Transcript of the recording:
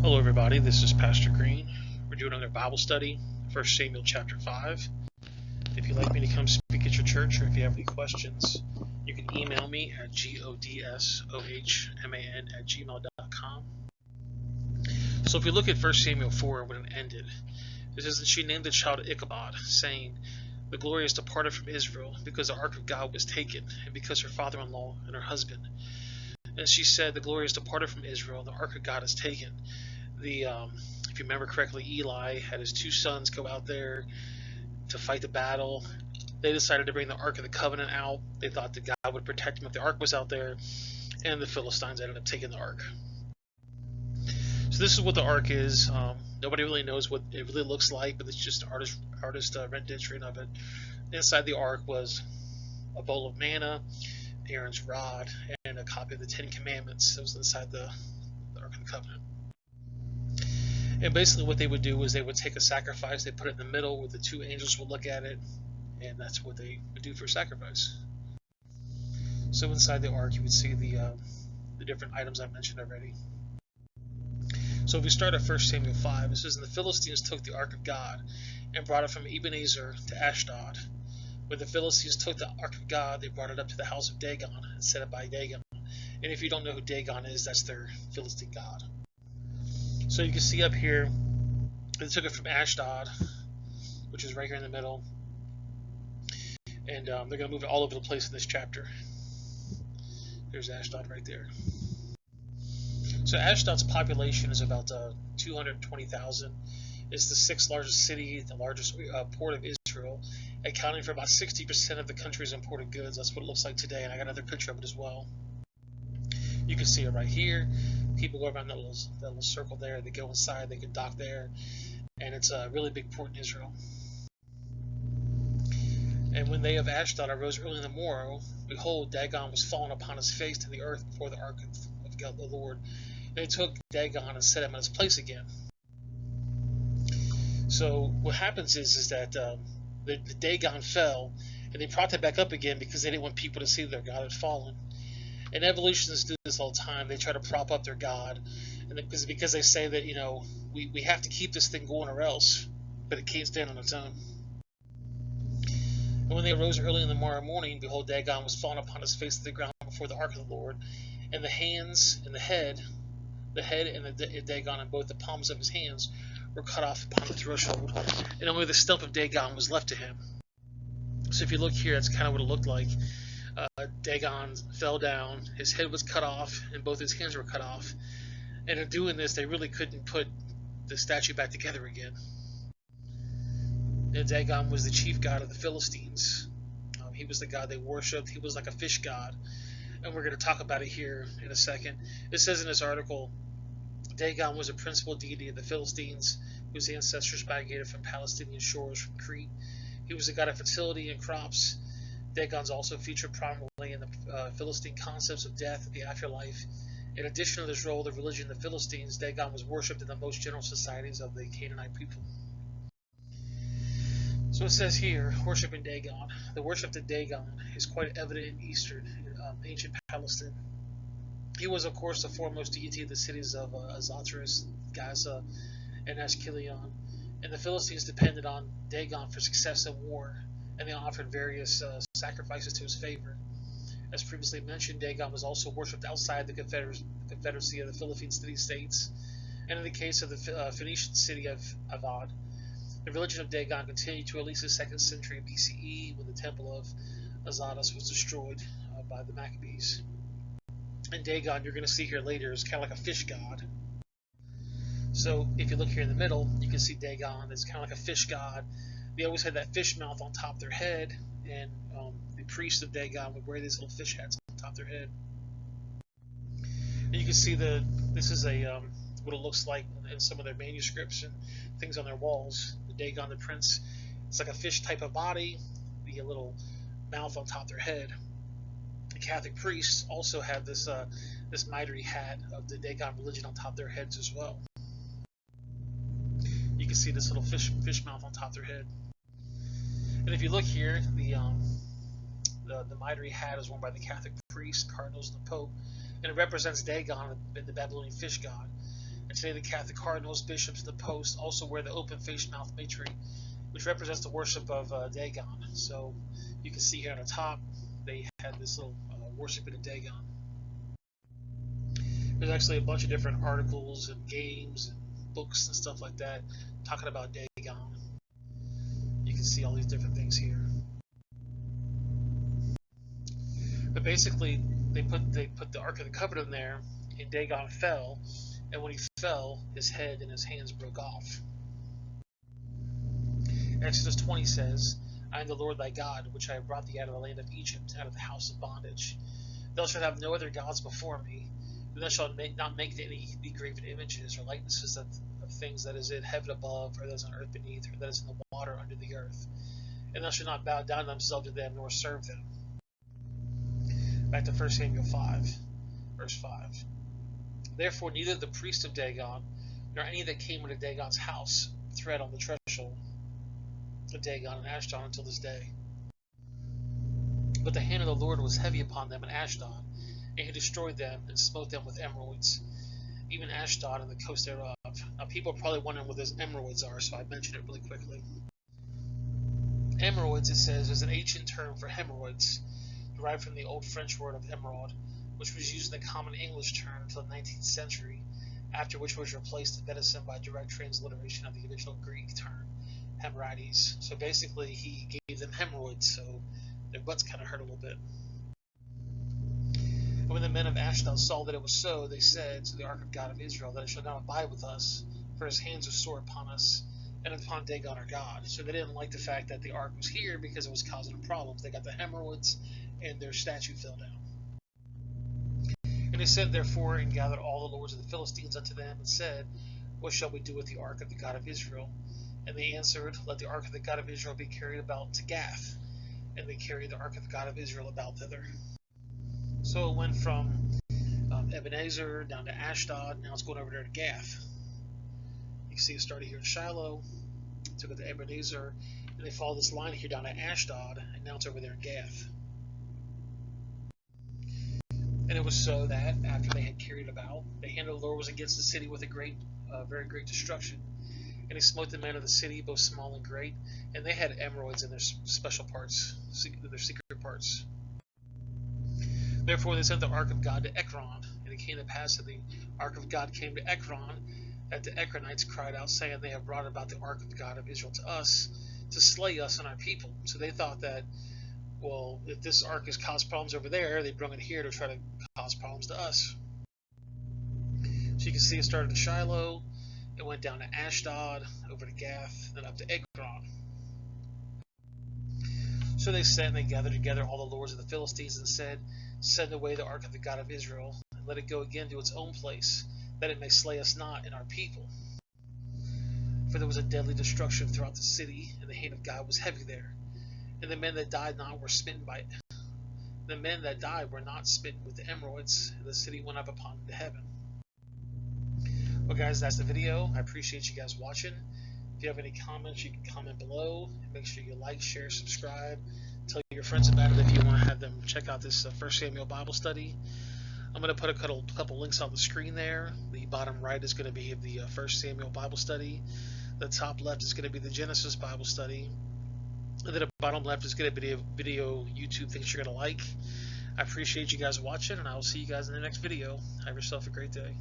Hello everybody, this is Pastor Green. We're doing another Bible study, 1 Samuel chapter 5. If you'd like me to come speak at your church or if you have any questions, you can email me at godsohman@gmail.com. So if we look at 1 Samuel 4, when it ended, it says that she named the child Ichabod, saying, "The glory is departed from Israel, because the ark of God was taken, and because her father-in-law and her husband." And she said, "The glory is departed from Israel, the ark of God is taken." If you remember correctly, Eli had his two sons go out there to fight the battle. They decided to bring the Ark of the Covenant out. They thought that God would protect them if the Ark was out there, and the Philistines ended up taking the Ark. So this is what the Ark is. Nobody really knows what it really looks like, but it's just an artist rendition of it. Inside the Ark was a bowl of manna, Aaron's rod, and a copy of the Ten Commandments that was inside the Ark of the Covenant. And basically what they would do is they would take a sacrifice, they put it in the middle where the two angels would look at it, and that's what they would do for sacrifice. So inside the ark you would see the different items I mentioned already. So if we start at 1 Samuel 5, it says, "And the Philistines took the ark of God and brought it from Ebenezer to Ashdod. When the Philistines took the ark of God, they brought it up to the house of Dagon and set it by Dagon." And if you don't know who Dagon is, that's their Philistine god. So you can see up here, they took it from Ashdod, which is right here in the middle, and they're going to move it all over the place in this chapter. There's Ashdod right there. So Ashdod's population is about 220,000. It's the sixth largest city, the largest port of Israel, accounting for about 60% of the country's imported goods. That's what it looks like today, and I got another picture of it as well. You can see it right here. People go around that little circle there. They go inside. They can dock there, and it's a really big port in Israel. "And when they of Ashdod arose early in the morrow, behold, Dagon was fallen upon his face to the earth before the ark of God the Lord. And they took Dagon and set him in his place again." So what happens is that the Dagon fell, and they propped it back up again because they didn't want people to see their God had fallen. And evolutionists do this all the time. They try to prop up their God, and because they say that we have to keep this thing going or else, but it can't stand on its own. "And when they arose early in the morning, behold, Dagon was fallen upon his face to the ground before the ark of the Lord, and the hands and the head and the Dagon and both the palms of his hands were cut off upon the threshold, and only the stump of Dagon was left to him." So if you look here, that's kind of what it looked like. Dagon fell down, his head was cut off, and both his hands were cut off. And in doing this, they really couldn't put the statue back together again. And Dagon was the chief god of the Philistines. He was the god they worshipped. He was like a fish god. And we're going to talk about it here in a second. It says in this article, Dagon was a principal deity of the Philistines, whose ancestors migrated from Palestinian shores from Crete. He was a god of fertility and crops. Dagon's also featured prominently in the Philistine concepts of death and the afterlife. In addition to this role, the religion of the Philistines, Dagon was worshipped in the most general societies of the Canaanite people. So it says here, worshiping Dagon. The worship of Dagon is quite evident in ancient Palestine. He was, of course, the foremost deity of the cities of Azotus, Gaza, and Ashkelon, and the Philistines depended on Dagon for success in war, and they offered various sacrifices to his favor. As previously mentioned, Dagon was also worshipped outside the Confederacy of the Philippine city-states, and in the case of the Phoenician city of Avad, the religion of Dagon continued to at least the 2nd century BCE, when the temple of Azotus was destroyed by the Maccabees. And Dagon, you're going to see here later, is kind of like a fish god. So if you look here in the middle, you can see Dagon is kind of like a fish god. They always had that fish mouth on top of their head, and the priests of Dagon would wear these little fish hats on top of their head. And you can see this is what it looks like in some of their manuscripts and things on their walls. The Dagon, the prince, it's like a fish type of body, the little mouth on top of their head. The Catholic priests also have this mitre hat of the Dagon religion on top of their heads as well. You can see this little fish mouth on top of their head. And if you look here, the mitre hat is worn by the Catholic priests, cardinals, and the Pope, and it represents Dagon, the Babylonian fish god. And today the Catholic cardinals, bishops, and the post also wear the open-faced mouth mitre, which represents the worship of Dagon. So you can see here on the top, they had this little worshiping of Dagon. There's actually a bunch of different articles and games and books and stuff like that talking about Dagon. You can see all these different things here. But basically, they put the Ark of the Covenant in there, and Dagon fell. And when he fell, his head and his hands broke off. Exodus 20 says, I am the Lord thy God, which I have brought thee out of the land of Egypt, out of the house of bondage. Thou shalt have no other gods before me. And thou shalt not make any graven images or likenesses of things that is in heaven above, or that is on earth beneath, or that is in the water under the earth. And thou shalt not bow down thyself to them, nor serve them. Back to 1 Samuel 5, verse 5. Therefore neither the priest of Dagon, nor any that came into Dagon's house, tread on the threshold of Dagon and Ashdod until this day. But the hand of the Lord was heavy upon them in Ashdod, and he destroyed them and smote them with emeralds, even Ashdod and the coast thereof. Now people are probably wondering what those emeralds are, so I mentioned it really quickly. Emeralds, it says, is an ancient term for hemorrhoids, derived from the old French word of emerald, which was used in the common English term until the 19th century, after which was replaced in medicine by direct transliteration of the original Greek term, hemorrhoides. So basically, he gave them hemorrhoids, so their butts kind of hurt a little bit. And when the men of Ashdod saw that it was so, they said to the Ark of God of Israel, that it shall not abide with us, for his hands are sore upon us, and upon Dagon our God. So they didn't like the fact that the Ark was here because it was causing them problems. They got the hemorrhoids, and their statue fell down. And they sent therefore and gathered all the lords of the Philistines unto them, and said, What shall we do with the Ark of the God of Israel? And they answered, Let the Ark of the God of Israel be carried about to Gath. And they carried the Ark of the God of Israel about thither. So it went from Ebenezer down to Ashdod, now it's going over there to Gath. You can see it started here in Shiloh, took it to Ebenezer, and they followed this line here down to Ashdod, and now it's over there in Gath. And it was so that, after they had carried it about, the hand of the Lord was against the city with a very great destruction. And he smote the men of the city, both small and great, and they had emeralds in their special parts, their secret parts. Therefore they sent the Ark of God to Ekron, and it came to pass that the Ark of God came to Ekron, that the Ekronites cried out, saying, They have brought about the Ark of the God of Israel to us, to slay us and our people. So they thought that, well, if this ark has caused problems over there, they brought it here to try to cause problems to us. So you can see it started in Shiloh, it went down to Ashdod, over to Gath, then up to Ekron. So they sent and they gathered together all the lords of the Philistines and said, Send away the Ark of the God of Israel, and let it go again to its own place, that it may slay us not and our people. For there was a deadly destruction throughout the city, and the hand of God was heavy there. And the men that died not were smitten by it. The men that died were not smitten with the emeralds, and the city went up upon into heaven. Well, guys, that's the video. I appreciate you guys watching. If you have any comments, you can comment below. Make sure you like, share, subscribe. Tell your friends about it if you want to have them check out this 1 Samuel Bible study. I'm going to put a couple links on the screen there. The bottom right is going to be the 1 Samuel Bible study. The top left is going to be the Genesis Bible study. And then the bottom left is going to be a video YouTube things you're going to like. I appreciate you guys watching, and I will see you guys in the next video. Have yourself a great day.